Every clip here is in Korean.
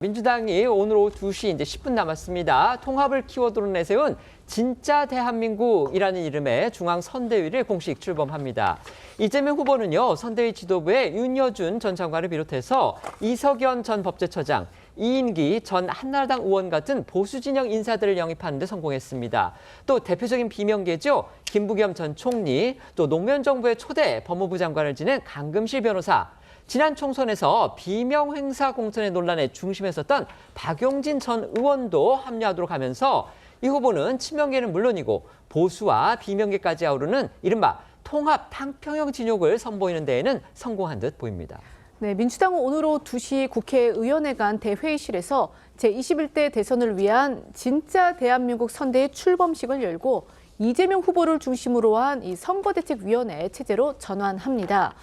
민주당이 오늘 오후 2시 이제 10분 남았습니다. 통합을 키워드로 내세운 진짜 대한민국이라는 이름의 중앙선대위를 공식 출범합니다. 이재명 후보는요, 선대위 지도부에 윤여준 전 장관을 비롯해서 이석연 전 법제처장, 이인기 전 한나라당 의원 같은 보수진영 인사들을 영입하는 데 성공했습니다. 또 대표적인 비명계죠. 김부겸 전 총리, 또 노무현 정부의 초대 법무부 장관을 지낸 강금실 변호사, 지난 총선에서 비명 행사 공천의 논란에 중심에 섰던 박용진 전 의원도 합류하도록 하면서 이 후보는 친명계는 물론이고 보수와 비명계까지 아우르는 이른바 통합 탕평형 진욕을 선보이는 데에는 성공한 듯 보입니다. 네, 민주당은 오늘 오후 2시 국회의원회관 대회의실에서 제21대 대선을 위한 진짜 대한민국 선대의 출범식을 열고 이재명 후보를 중심으로 한 이 선거대책위원회 체제로 전환합니다.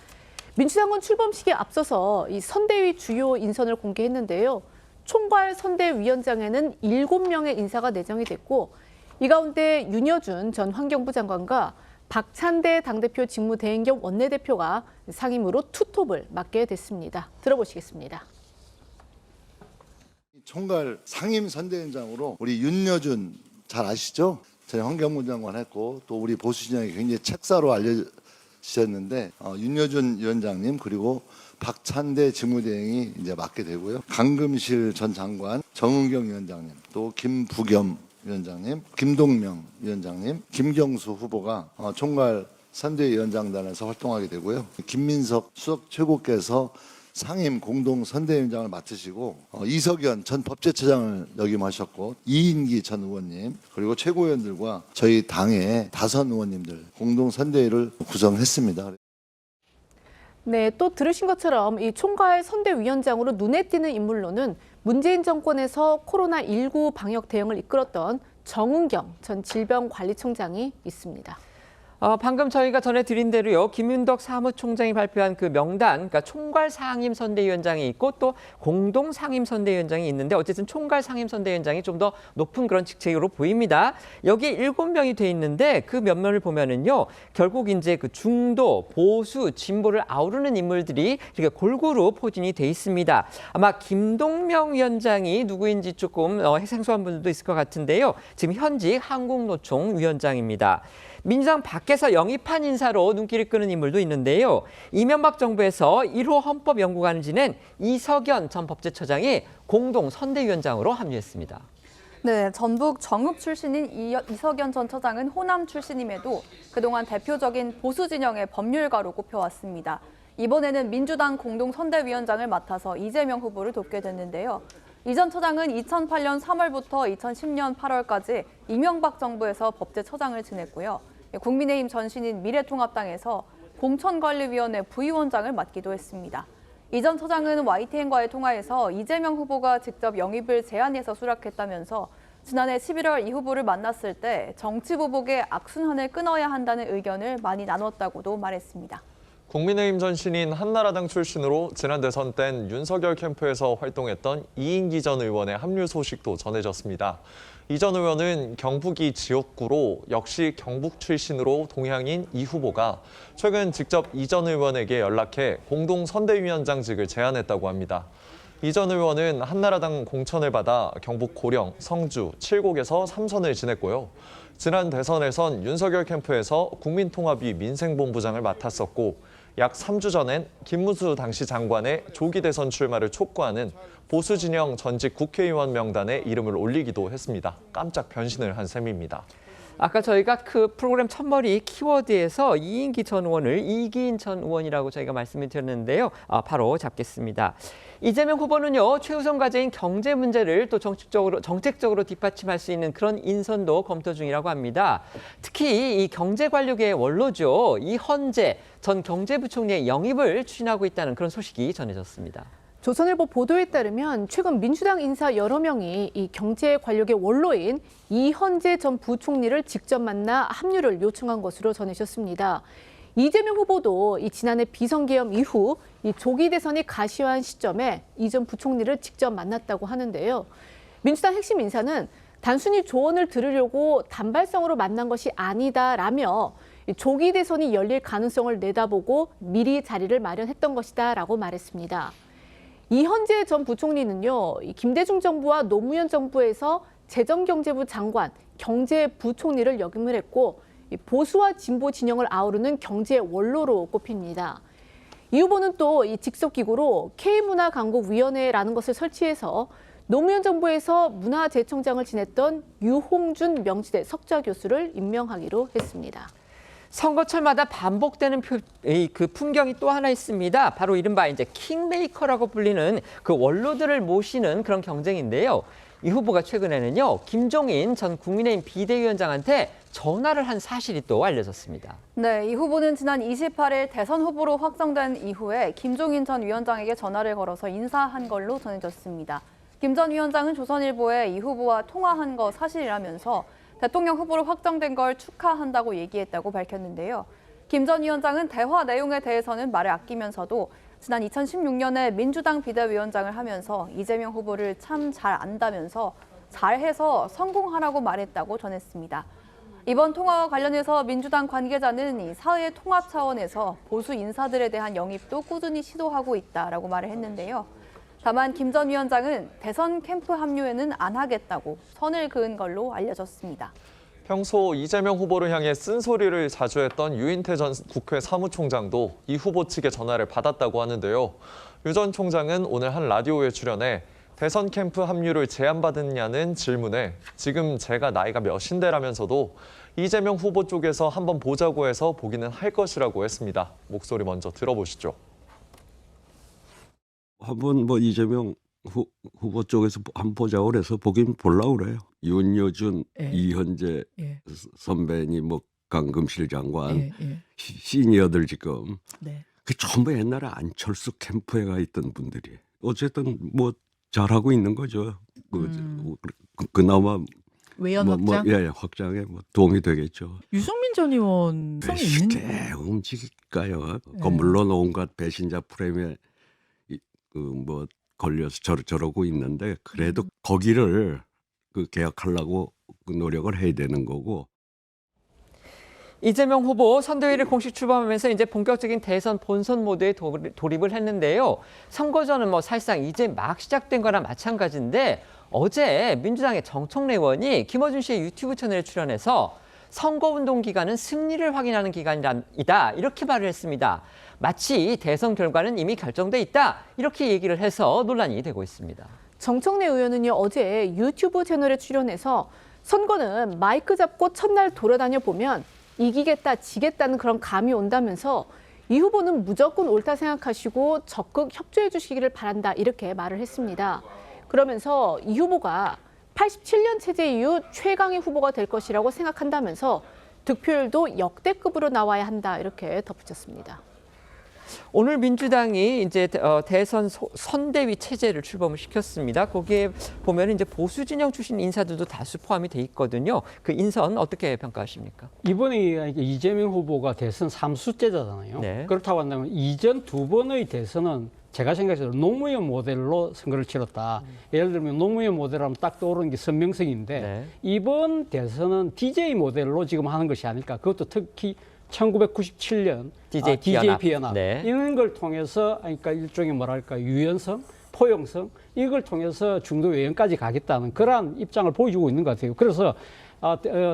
민주당은 출범식에 앞서서 이 선대위 주요 인선을 공개했는데요. 총괄 선대위원장에는 7명의 인사가 내정이 됐고 이 가운데 윤여준 전 환경부 장관과 박찬대 당대표 직무대행 겸 원내대표가 상임으로 투톱을 맡게 됐습니다. 들어보시겠습니다. 총괄 상임선대위원장으로 우리 윤여준 잘 아시죠? 전 환경부 장관 했고 또 우리 보수진영이 굉장히 책사로 알려지셨는데 윤여준 위원장님 그리고 박찬대 직무대행이 이제 맡게 되고요. 강금실 전 장관, 정은경 위원장님, 또 김부겸 위원장님, 김동명 위원장님, 김경수 후보가 총괄 선대위원장단에서 활동하게 되고요. 김민석 수석 최고께서 상임 공동 선대위원장을 맡으시고 이석연 전 법제처장을 역임하셨고 이인기 전 의원님 그리고 최고위원들과 저희 당의 다선 의원님들 공동 선대위를 구성했습니다. 네, 또 들으신 것처럼 이 총괄 선대위원장으로 눈에 띄는 인물로는 문재인 정권에서 코로나19 방역 대응을 이끌었던 정은경 전 질병관리청장이 있습니다. 방금 저희가 전해드린 대로요, 김윤덕 사무총장이 발표한 그 명단, 그러니까 총괄 상임선대위원장이 있고 또 공동 상임선대위원장이 있는데 어쨌든 총괄 상임선대위원장이 좀 더 높은 그런 직책으로 보입니다. 여기 7명이 돼 있는데 그 면면을 보면은요, 결국 이제 그 중도, 보수, 진보를 아우르는 인물들이 이렇게 골고루 포진이 돼 있습니다. 아마 김동명 위원장이 누구인지 조금 생소한 분들도 있을 것 같은데요. 지금 현직 한국노총 위원장입니다. 민주당 밖에서 영입한 인사로 눈길을 끄는 인물도 있는데요. 이명박 정부에서 1호 헌법연구관을 지낸 이석연 전 법제처장이 공동 선대위원장으로 합류했습니다. 네, 전북 정읍 출신인 이석연 전 처장은 호남 출신임에도 그동안 대표적인 보수 진영의 법률가로 꼽혀왔습니다. 이번에는 민주당 공동 선대위원장을 맡아서 이재명 후보를 돕게 됐는데요. 이 전 처장은 2008년 3월부터 2010년 8월까지 이명박 정부에서 법제처장을 지냈고요. 국민의힘 전신인 미래통합당에서 공천관리위원회 부위원장을 맡기도 했습니다. 이 전 처장은 YTN과의 통화에서 이재명 후보가 직접 영입을 제안해서 수락했다면서 지난해 11월 이 후보를 만났을 때 정치보복의 악순환을 끊어야 한다는 의견을 많이 나눴다고도 말했습니다. 국민의힘 전신인 한나라당 출신으로 지난 대선 땐 윤석열 캠프에서 활동했던 이인기 전 의원의 합류 소식도 전해졌습니다. 이 전 의원은 경북이 지역구로 역시 경북 출신으로 동향인 이 후보가 최근 직접 이 전 의원에게 연락해 공동 선대위원장직을 제안했다고 합니다. 이 전 의원은 한나라당 공천을 받아 경북 고령, 성주, 칠곡에서 3선을 지냈고요. 지난 대선에선 윤석열 캠프에서 국민통합위 민생본부장을 맡았었고 약 3주 전엔 김문수 당시 장관의 조기 대선 출마를 촉구하는 보수 진영 전직 국회의원 명단에 이름을 올리기도 했습니다. 깜짝 변신을 한 셈입니다. 아까 저희가 그 프로그램 첫머리 키워드에서 이인기 전 의원을 이기인 전 의원이라고 저희가 말씀을 드렸는데요. 바로 잡겠습니다. 이재명 후보는요, 최우선 과제인 경제 문제를 또 정책적으로 뒷받침할 수 있는 그런 인선도 검토 중이라고 합니다. 특히 이 경제 관료계의 원로죠. 이헌재 전 경제부총리의 영입을 추진하고 있다는 그런 소식이 전해졌습니다. 조선일보 보도에 따르면 최근 민주당 인사 여러 명이 이 경제 관력의 원로인 이헌재 전 부총리를 직접 만나 합류를 요청한 것으로 전해졌습니다. 이재명 후보도 이 지난해 비선계엄 이후 이 조기 대선이 가시화한 시점에 이 전 부총리를 직접 만났다고 하는데요. 민주당 핵심 인사는 단순히 조언을 들으려고 단발성으로 만난 것이 아니다라며 조기 대선이 열릴 가능성을 내다보고 미리 자리를 마련했던 것이다라고 말했습니다. 이현재 전 부총리는요, 이 김대중 정부와 노무현 정부에서 재정경제부 장관, 경제부총리를 역임을 했고 이 보수와 진보 진영을 아우르는 경제 원로로 꼽힙니다. 이 후보는 또 이 직속기구로 K문화강국위원회라는 것을 설치해서 노무현 정부에서 문화재청장을 지냈던 유홍준 명지대 석좌 교수를 임명하기로 했습니다. 선거철마다 반복되는 그 풍경이 또 하나 있습니다. 바로 이른바 이제 킹메이커라고 불리는 그 원로들을 모시는 그런 경쟁인데요. 이 후보가 최근에는요, 김종인 전 국민의힘 비대위원장한테 전화를 한 사실이 또 알려졌습니다. 네, 이 후보는 지난 28일 대선 후보로 확정된 이후에 김종인 전 위원장에게 전화를 걸어서 인사한 걸로 전해졌습니다. 김 전 위원장은 조선일보에 이 후보와 통화한 거 사실이라면서 대통령 후보로 확정된 걸 축하한다고 얘기했다고 밝혔는데요. 김 전 위원장은 대화 내용에 대해서는 말을 아끼면서도 지난 2016년에 민주당 비대위원장을 하면서 이재명 후보를 참 잘 안다면서 잘해서 성공하라고 말했다고 전했습니다. 이번 통화와 관련해서 민주당 관계자는 이 사회 통합 차원에서 보수 인사들에 대한 영입도 꾸준히 시도하고 있다라고 말을 했는데요. 다만 김 전 위원장은 대선 캠프 합류에는 안 하겠다고 선을 그은 걸로 알려졌습니다. 평소 이재명 후보를 향해 쓴소리를 자주 했던 유인태 전 국회 사무총장도 이 후보 측의 전화를 받았다고 하는데요. 유 전 총장은 오늘 한 라디오에 출연해 대선 캠프 합류를 제안받았냐는 질문에 지금 제가 나이가 몇인데라면서도 이재명 후보 쪽에서 한번 보자고 해서 보기는 할 것이라고 했습니다. 목소리 먼저 들어보시죠. 한번 뭐 이재명 후보 쪽에서 한번 보자고 그래서 보긴 보려고 그래요. 윤여준, 예. 이현재 예. 선배님, 뭐 강금실 장관, 예, 예. 시니어들 지금 네. 그 전부 옛날에 안철수 캠프에 가 있던 분들이 어쨌든 뭐 잘하고 있는 거죠. 그나마 외연 확장? 예, 확장에 뭐 도움이 되겠죠. 유승민 전 의원 성이 있는 쉽게 움직일까요? 네. 물론 온갖 배신자 프레임에 뭐 걸려서 저러고 있는데 그래도 거기를 개혁하려고 노력을 해야 되는 거고. 이재명 후보 선대위를 공식 출범하면서 이제 본격적인 대선 본선 모드에 돌입을 했는데요. 선거전은 뭐 사실상 이제 막 시작된 거나 마찬가지인데 어제 민주당의 정청래 의원이 김어준 씨의 유튜브 채널에 출연해서 선거운동 기간은 승리를 확인하는 기간이다 이렇게 말을 했습니다. 마치 대선 결과는 이미 결정돼 있다 이렇게 얘기를 해서 논란이 되고 있습니다. 정청래 의원은요, 어제 유튜브 채널에 출연해서 선거는 마이크 잡고 첫날 돌아다녀 보면 이기겠다, 지겠다는 그런 감이 온다면서 이 후보는 무조건 옳다 생각하시고 적극 협조해 주시기를 바란다 이렇게 말을 했습니다. 그러면서 이 후보가 87년 체제 이후 최강의 후보가 될 것이라고 생각한다면서 득표율도 역대급으로 나와야 한다 이렇게 덧붙였습니다. 오늘 민주당이 이제 대선 선대위 체제를 출범을 시켰습니다. 거기에 보면 이제 보수 진영 출신 인사들도 다수 포함이 돼 있거든요. 그 인선 어떻게 평가하십니까? 이번에 이재명 후보가 대선 3수째잖아요. 네. 그렇다고 한다면 이전 두 번의 대선은 제가 생각해서 노무현 모델로 선거를 치렀다. 예를 들면 노무현 모델하면 딱 떠오르는 게 선명성인데 네. 이번 대선은 DJ 모델로 지금 하는 것이 아닐까. 그것도 특히 1997년 DJ 연합 네. 이런 걸 통해서 그러니까 일종의 뭐랄까 유연성, 포용성 이걸 통해서 중도 외연까지 가겠다는 그러한 입장을 보여주고 있는 것 같아요. 그래서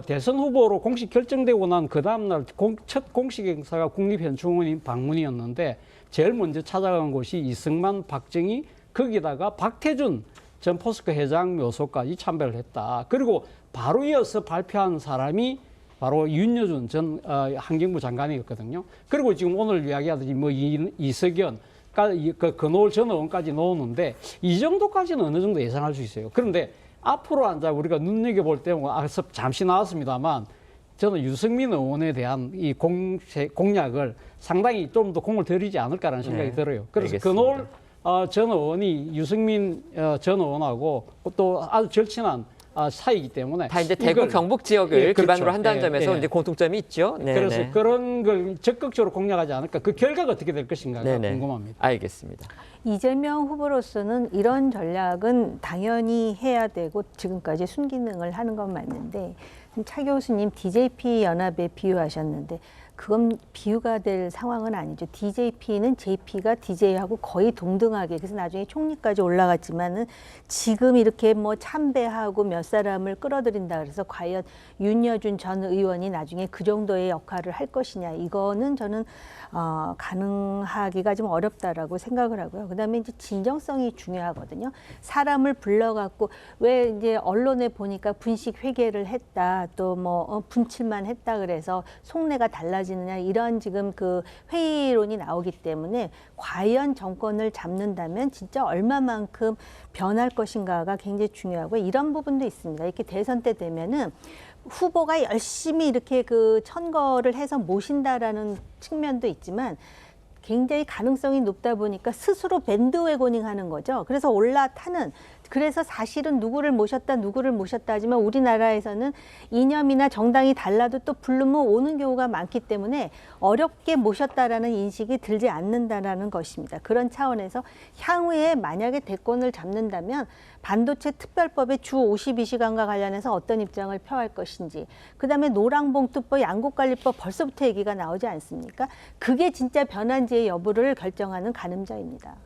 대선 후보로 공식 결정되고 난 그 다음날 첫 공식 행사가 국립현충원 방문이었는데 제일 먼저 찾아간 곳이 이승만, 박정희 거기다가 박태준 전 포스코 회장 묘소까지 참배를 했다. 그리고 바로 이어서 발표한 사람이 바로 윤여준 전 환경부 장관이었거든요. 그리고 지금 오늘 이야기하듯이 뭐 이석연, 건호월 전 의원까지 넣었는데 이 정도까지는 어느 정도 예상할 수 있어요. 그런데 앞으로 앉아 우리가 눈여겨볼 때 잠시 나왔습니다만 저는 유승민 의원에 대한 이 공약을 상당히 좀 더 공을 들이지 않을까라는 생각이 네, 들어요. 그래서 알겠습니다. 건호월 전 의원이 유승민 전 의원하고 또 아주 절친한 사이기 때문에 다 이제 대구 이걸, 경북 지역을 예, 그렇죠. 기반으로 한다는 예, 점에서 예. 이제 공통점이 있죠. 네, 그래서 네. 그런 걸 적극적으로 공략하지 않을까. 그 결과가 어떻게 될 것인가가 네, 네. 궁금합니다. 알겠습니다. 이재명 후보로서는 이런 전략은 당연히 해야 되고 지금까지 순기능을 하는 건 맞는데 차 교수님 DJP 연합에 비유하셨는데 그건 비유가 될 상황은 아니죠. DJP는 JP가 DJ하고 거의 동등하게 그래서 나중에 총리까지 올라갔지만은 지금 이렇게 뭐 참배하고 몇 사람을 끌어들인다 그래서 과연 윤여준 전 의원이 나중에 그 정도의 역할을 할 것이냐 이거는 저는 가능하기가 좀 어렵다라고 생각을 하고요. 그다음에 이제 진정성이 중요하거든요. 사람을 불러갖고 왜 이제 언론에 보니까 분식 회계를 했다 또 뭐 분칠만 했다 그래서 속내가 달라지느냐 이런 지금 그 회의론이 나오기 때문에 과연 정권을 잡는다면 진짜 얼마만큼 변할 것인가가 굉장히 중요하고 이런 부분도 있습니다. 이렇게 대선 때 되면은 후보가 열심히 이렇게 그 천거를 해서 모신다라는 측면도 있지만 굉장히 가능성이 높다 보니까 스스로 밴드웨고닝 하는 거죠. 그래서 올라타는 그래서 사실은 누구를 모셨다 하지만 우리나라에서는 이념이나 정당이 달라도 또 부르면 오는 경우가 많기 때문에 어렵게 모셨다라는 인식이 들지 않는다라는 것입니다. 그런 차원에서 향후에 만약에 대권을 잡는다면 반도체 특별법의 주 52시간과 관련해서 어떤 입장을 표할 것인지 그다음에 노랑봉투법, 양국관리법 벌써부터 얘기가 나오지 않습니까? 그게 진짜 변한지의 여부를 결정하는 가늠자입니다.